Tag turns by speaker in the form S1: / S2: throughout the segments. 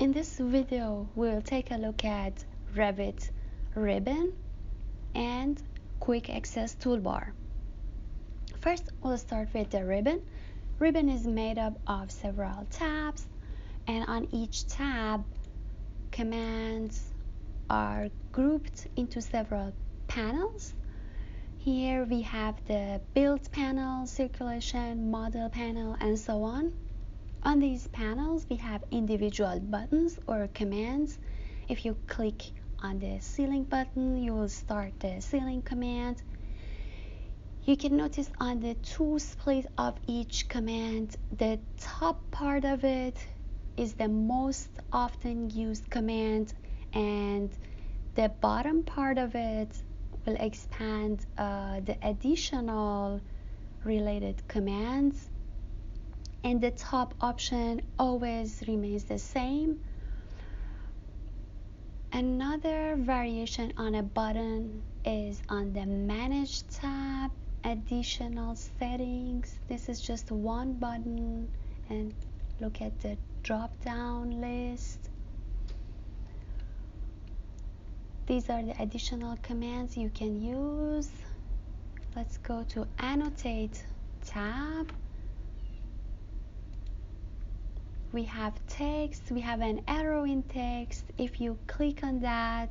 S1: In this video, we'll take a look at Revit ribbon and quick access toolbar. First, we'll start with the ribbon. Ribbon is made up of several tabs, and on each tab, commands are grouped into several panels. Here we have the build panel, circulation, model panel, and so on. On these panels, we have individual buttons or commands. If you click on the ceiling button, you will start the ceiling command. You can notice on the tool split of each command, the top part of it is the most often used command, and the bottom part of it will expand the additional related commands. And the top option always remains the same. Another variation on a button is on the Manage tab, Additional Settings. This is just one button, and look at the drop-down list. These are the additional commands you can use. Let's go to Annotate tab. We have text, we have an arrow in text. If you click on that,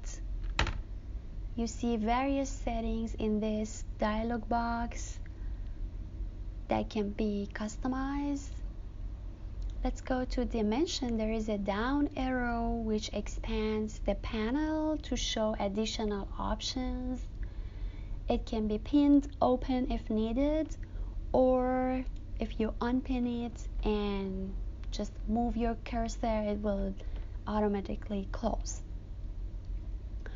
S1: you see various settings in this dialog box that can be customized. Let's go to dimension. There is a down arrow which expands the panel to show additional options. It can be pinned open if needed, or if you unpin it and just move your cursor, it will automatically close. A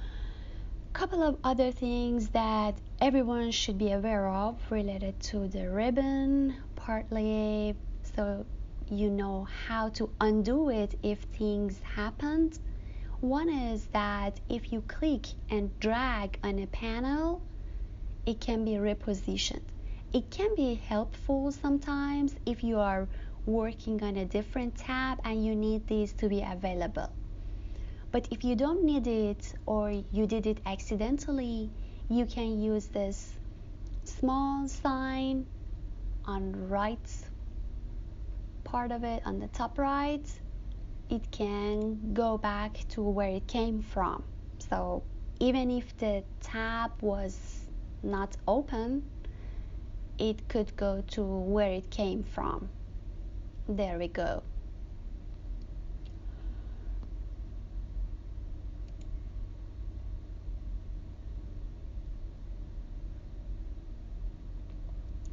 S1: couple of other things that everyone should be aware of related to the ribbon, partly so you know how to undo it if things happened. One is that if you click and drag on a panel, it can be repositioned. It can be helpful sometimes if you are working on a different tab and you need these to be available. But if you don't need it, or you did it accidentally, you can use this small sign on right part of it, on the top right. It can go back to where it came from. So even if the tab was not open, it could go to where it came from. There we go.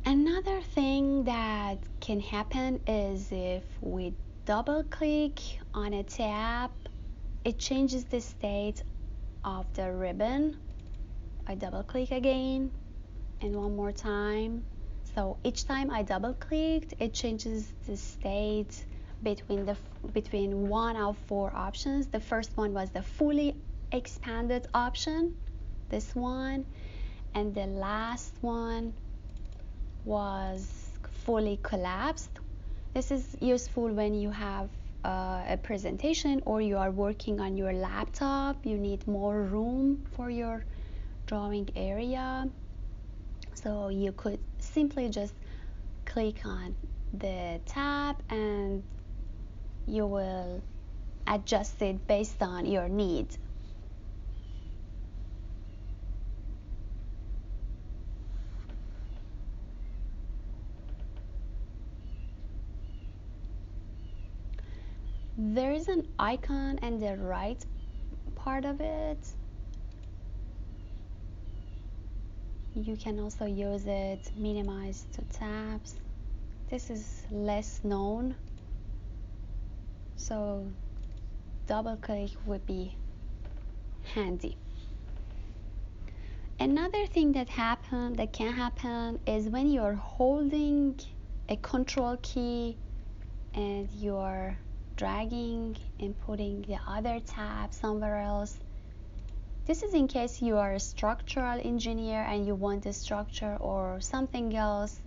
S1: Another thing that can happen is if we double click on a tab, it changes the state of the ribbon. I double click again and one more time. So each time I double clicked, it changes the state between one of four options. The first one was the fully expanded option, this one, and the last one was fully collapsed. This is useful when you have a presentation or you are working on your laptop. You need more room for your drawing area. So you could simply just click on the tab and you will adjust it based on your need. There is an icon on the right part of it. You can also use it, minimize to tabs. This is less known, so double click would be handy. Another thing that can happen is when you're holding a control key and you're dragging and putting the other tab somewhere else. This is in case you are a structural engineer and you want the structure or something else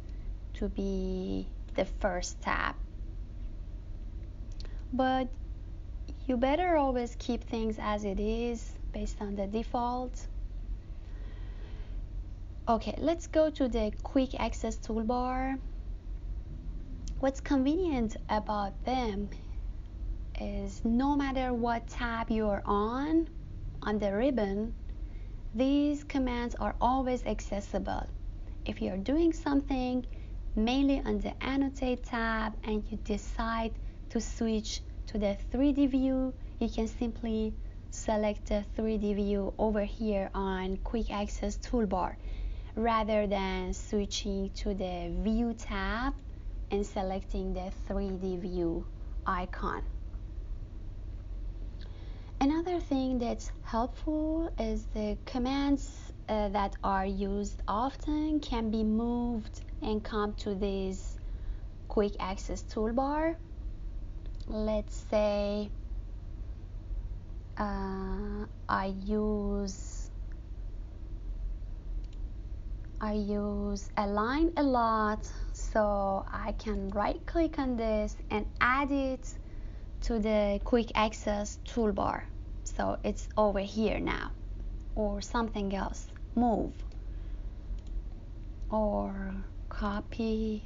S1: to be the first tab. But you better always keep things as it is based on the default. Okay, let's go to the quick access toolbar. What's convenient about them is no matter what tab you're on the ribbon, these commands are always accessible. If you're doing something mainly on the annotate tab and you decide to switch to the 3D view, you can simply select the 3D view over here on quick access toolbar rather than switching to the view tab and selecting the 3D view icon. Another thing that's helpful is the commands that are used often can be moved and come to this quick access toolbar. Let's say I use align a lot, so I can right click on this and add it to the quick access toolbar, so it's over here now. Or something else, move or copy.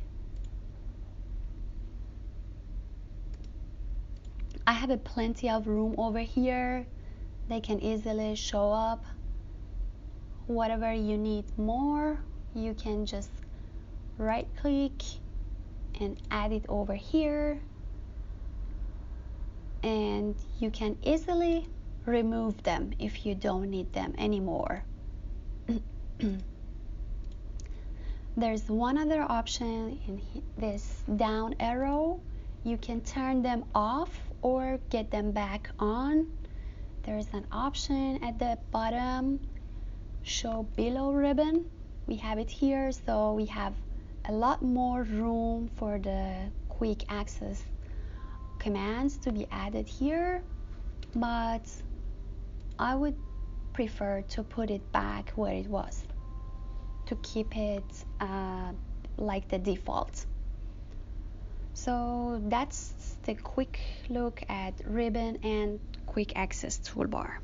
S1: I have a plenty of room over here. They can easily show up. Whatever you need more, you can just right click and add it over here, and you can easily remove them if you don't need them anymore. There's one other option in this down arrow. You can turn them off or get them back on. There's an option at the bottom, show below ribbon. We have it here, so we have a lot more room for the quick access commands to be added here, but I would prefer to put it back where it was to keep it like the default. So that's the quick look at ribbon and quick access toolbar.